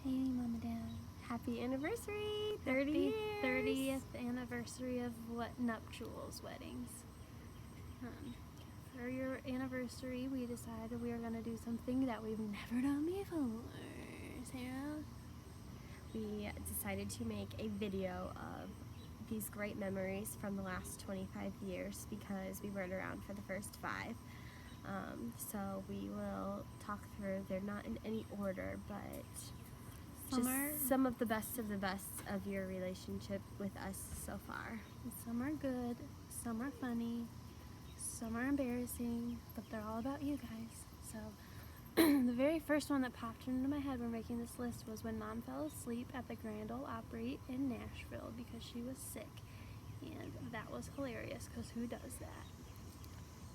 Hey, Mom and Dad. Happy anniversary! 30 Happy years! 30th anniversary of what? Nuptials weddings. For your anniversary, we decided we were going to do something that we've never done before. Sarah? We decided to make a video of these great memories from the last 25 years because we weren't around for the first 5. So we will talk through, they're not in any order, but some of the best of your relationship with us so far. Some are good, some are funny, some are embarrassing, but they're all about you guys. So the very first one that popped into my head when making this list was when Mom fell asleep at the Grand Ole Opry in Nashville because she was sick. And that was hilarious because who does that?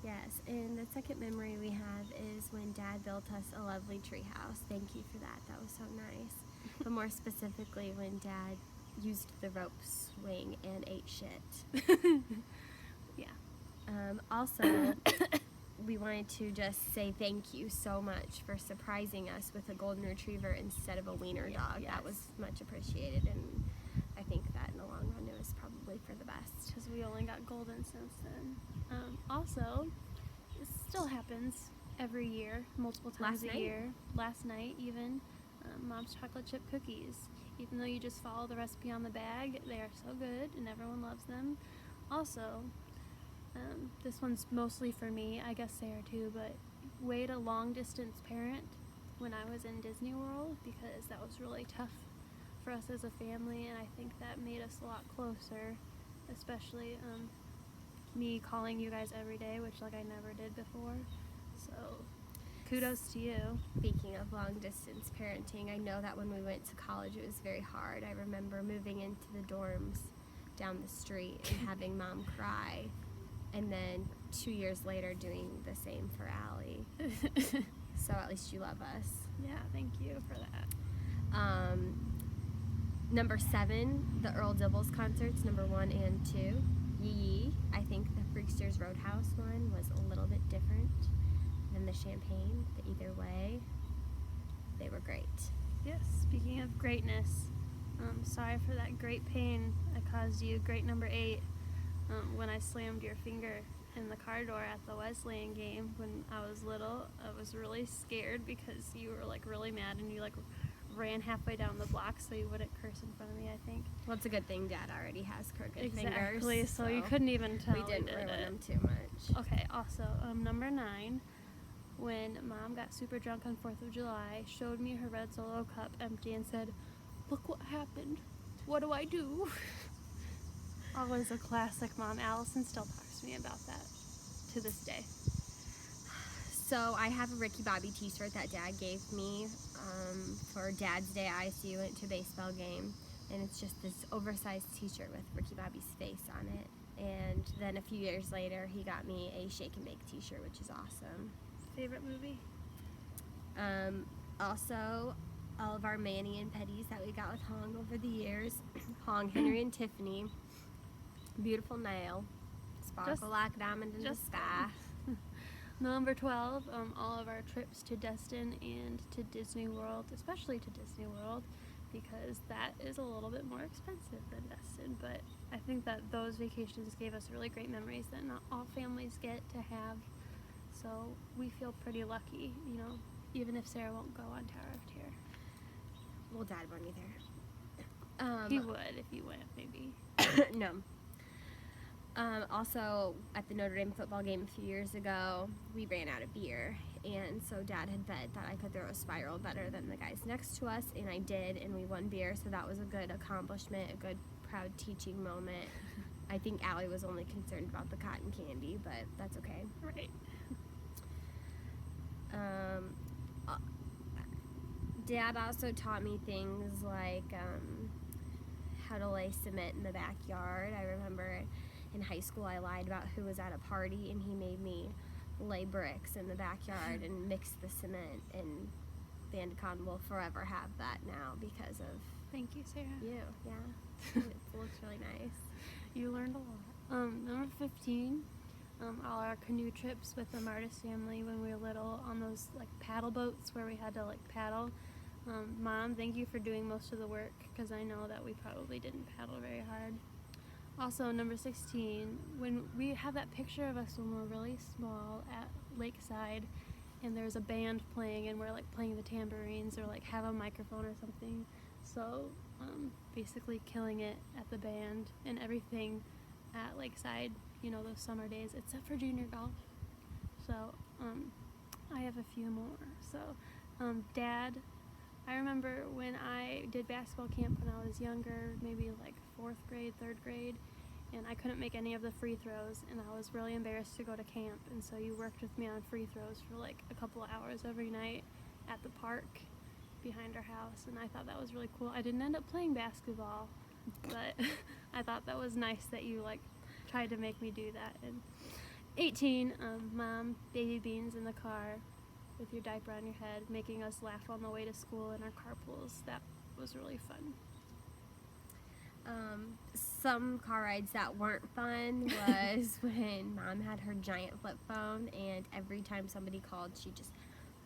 Yes, and the second memory we have is when Dad built us a lovely treehouse. Thank you for that. That was so nice. But more specifically, when Dad used the rope swing and ate shit. Yeah. Also, we wanted to just say thank you so much for surprising us with a golden retriever instead of a wiener dog. Yes. That was much appreciated, and I think that in the long run it was probably for the best. Because we only got golden since then. Also, this still happens every year, multiple times a year. Last night even, Mom's chocolate chip cookies. Even though you just follow the recipe on the bag, they are so good and everyone loves them. Also, this one's mostly for me, I guess Sarah too, but Wade a long distance parent when I was in Disney World because that was really tough for us as a family, and I think that made us a lot closer, especially me calling you guys every day, which I never did before. So kudos to you. Speaking of long distance parenting, I know that when we went to college it was very hard. I remember moving into the dorms down the street and having Mom cry, and then 2 years later doing the same for Allie. So at least you love us. Yeah, thank you for that. Number 7, the Earl Dibbles concerts, number 1 and 2. Yee Yee. I think the Freaksters Roadhouse one was a little bit different than the Champagne, but either way, they were great. Yes, speaking of greatness, sorry for that great pain I caused you, great number 8, when I slammed your finger in the car door at the Wesleyan game when I was little. I was really scared because you were really mad and you ran halfway down the block so you wouldn't curse in front of me, I think. Well, it's a good thing Dad already has crooked fingers. Exactly, so you couldn't even tell. We didn't ruin them too much. Okay, also, number 9, when Mom got super drunk on 4th of July, showed me her red Solo cup empty and said, "Look what happened. What do I do?" Always a classic Mom. Allison still talks to me about that to this day. So I have a Ricky Bobby t-shirt that Dad gave me for Dad's Day. I went to a baseball game, and it's just this oversized t-shirt with Ricky Bobby's face on it. And then a few years later, he got me a Shake and Bake t-shirt, which is awesome. Favorite movie? Also, all of our Manny and Petties that we got with Hong over the years. Hong, Henry, and Tiffany. Beautiful nail. Sparkle like diamond in the sky. Number 12, all of our trips to Destin and to Disney World, especially to Disney World, because that is a little bit more expensive than Destin, but I think that those vacations gave us really great memories that not all families get to have, so we feel pretty lucky, even if Sarah won't go on Tower of Terror. Well, Dad won't either. He would if you went, maybe. No. Also, at the Notre Dame football game a few years ago, we ran out of beer, and so Dad had bet that I could throw a spiral better than the guys next to us, and I did, and we won beer, so that was a good accomplishment, a good proud teaching moment. I think Allie was only concerned about the cotton candy, but that's okay. Right. Dad also taught me things like how to lay cement in the backyard. I remember in high school I lied about who was at a party, and he made me lay bricks in the backyard and mix the cement, and Bandicon will forever have that now because of Thank you, Sarah. you. Yeah. It looks really nice. You learned a lot. Number 15, all our canoe trips with the Martis family when we were little on those paddle boats where we had to paddle. Mom, thank you for doing most of the work because I know that we probably didn't paddle very hard. Also, number 16, when we have that picture of us when we're really small at Lakeside and there's a band playing and we're like playing the tambourines or like have a microphone or something. So basically killing it at the band and everything at Lakeside, you know, those summer days, except for junior golf. So I have a few more. So Dad, I remember when I did basketball camp when I was younger, maybe like 4th grade, 3rd grade, and I couldn't make any of the free throws, and I was really embarrassed to go to camp, and so you worked with me on free throws for like a couple of hours every night at the park behind our house, and I thought that was really cool. I didn't end up playing basketball, but I thought that was nice that you like tried to make me do that. And 18, Mom, baby beans in the car with your diaper on your head, making us laugh on the way to school in our carpools. That was really fun. Some car rides that weren't fun was when Mom had her giant flip phone, and every time somebody called, she just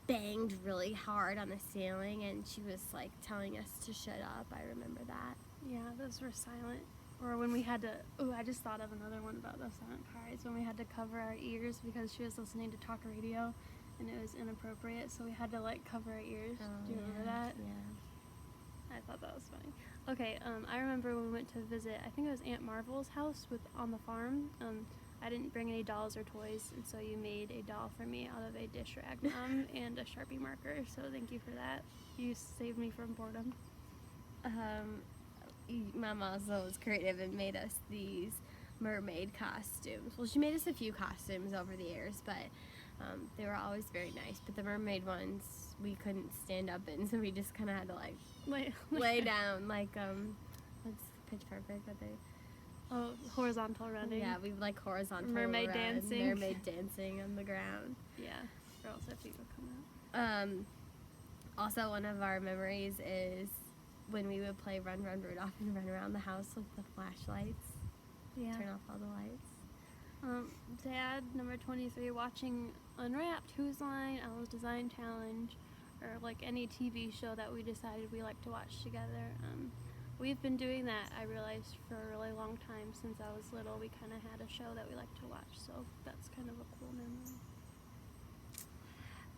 banged really hard on the ceiling, and she was like telling us to shut up. I remember that. Yeah, those were silent. Or when we had to, I just thought of another one about those silent car rides, when we had to cover our ears because she was listening to talk radio and it was inappropriate, so we had to like cover our ears. Do you remember that? Yeah. I thought that was funny. Okay, I remember when we went to visit, I think it was Aunt Marvel's house on the farm. I didn't bring any dolls or toys, and so you made a doll for me out of a dish rag, Mom, and a Sharpie marker, so thank you for that. You saved me from boredom. Mom also was creative and made us these mermaid costumes. Well, she made us a few costumes over the years, but they were always very nice. But the mermaid ones we couldn't stand up in, so we just kind of had to like lay down, like what's Pitch Perfect that they? Oh, horizontal running. Yeah, we like horizontal mermaid run, dancing. mermaid dancing on the ground. Yeah, or else if people come out. Also, one of our memories is when we would play Run, Run, Rudolph and run around the house with the flashlights. Yeah. Turn off all the lights. Dad, number 23, watching Unwrapped, Who's Line, Elle's Design Challenge, or like any TV show that we decided we like to watch together. We've been doing that, I realized, for a really long time. Since I was little, we kind of had a show that we liked to watch, so that's kind of a cool memory.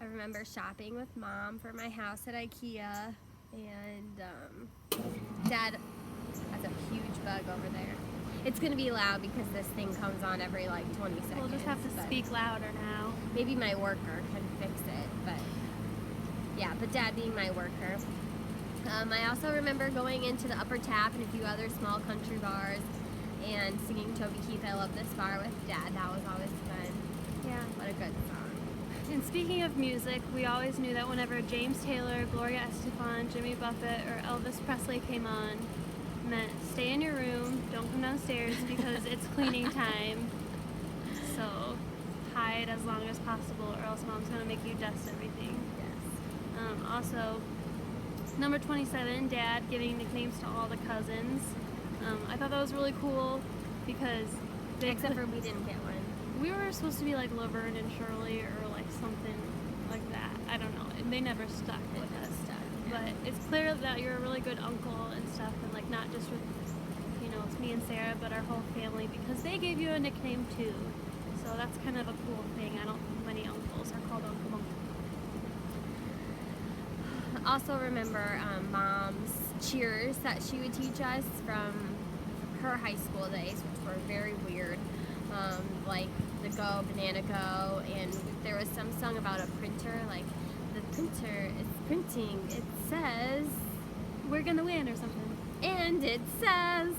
I remember shopping with Mom for my house at IKEA, and Dad has a huge bug over there. It's going to be loud because this thing comes on every like 20 seconds. We'll just have to speak louder now. Maybe my worker can fix it, but yeah, but Dad being my worker. I also remember going into the Upper Tap and a few other small country bars and singing Toby Keith, I Love This Bar with Dad. That was always fun. Yeah. What a good song. And speaking of music, we always knew that whenever James Taylor, Gloria Estefan, Jimmy Buffett, or Elvis Presley came on, meant stay in your room, don't come downstairs because it's cleaning time. So hide as long as possible or else Mom's going to make you dust everything. Yes. Also, number 27, Dad giving nicknames to all the cousins. I thought that was really cool because Except for we didn't get one. we were supposed to be like Laverne and Shirley or like something like that. I don't know. They never stuck with us. But it's clear that you're a really good uncle and stuff, and like not just with, you know, me and Sarah, but our whole family, because they gave you a nickname too. So that's kind of a cool thing. I don't think many uncles are called Uncle Uncle. Also remember Mom's cheers that she would teach us from her high school days, which were very weird. Like the Go Banana Go, and there was some song about a printer, like the printer is printing, it says We're gonna win or something. and it says,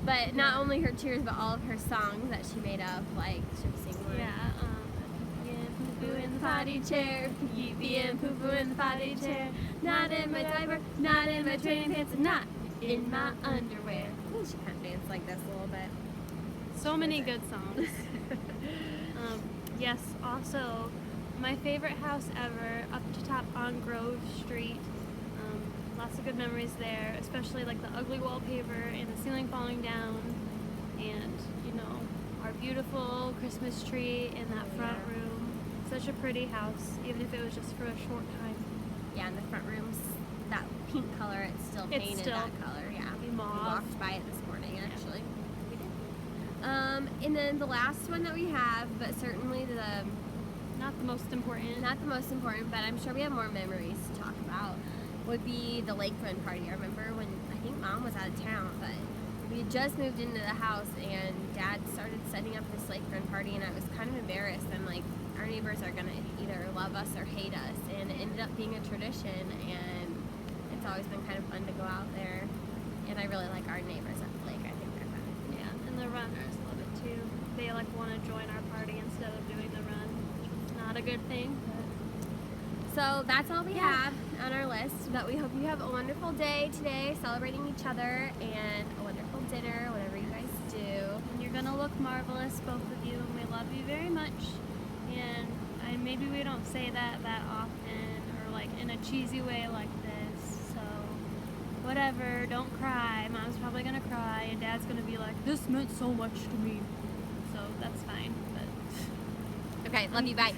but not only her cheers but all of her songs that she made up, like she would sing one. Yeah, poo poo in the potty chair, pee and poo poo in the potty chair, not in my diaper, not in my training pants, and not in my underwear. Ooh, she kind of danced like this a little bit. So many good songs. Yes, also, my favorite house ever, up to top on Grove Street. Lots of good memories there, especially like the ugly wallpaper and the ceiling falling down, and, you know, our beautiful Christmas tree in that front room. Such a pretty house, even if it was just for a short time. Yeah, in the front rooms, that pink color. It's still It's painted still that color. Yeah, we mauve. walked by it this morning actually. We did. And then the last one that we have, but certainly Not the most important. not the most important, but I'm sure we have more memories to talk about, would be the lakefront party. I remember when I think Mom was out of town, but we had just moved into the house and Dad started setting up this lakefront party, and I was kind of embarrassed. I'm like, our neighbors are gonna either love us or hate us, and it ended up being a tradition, and it's always been kind of fun to go out there. And I really like our neighbors at the lake. I think they're fun. Yeah, and the runners love it too. They like want to join our party instead of doing the run, which is not a good thing. So that's all we have on our list. But we hope you have a wonderful day today, celebrating each other, and a wonderful dinner, whatever you guys do. And you're gonna look marvelous, both of you, and we love you very much. And maybe we don't say that often, or like in a cheesy way like this. So whatever, don't cry. Mom's probably gonna cry, and Dad's gonna be like, "This meant so much to me." So that's fine. But Okay, love you. Bye.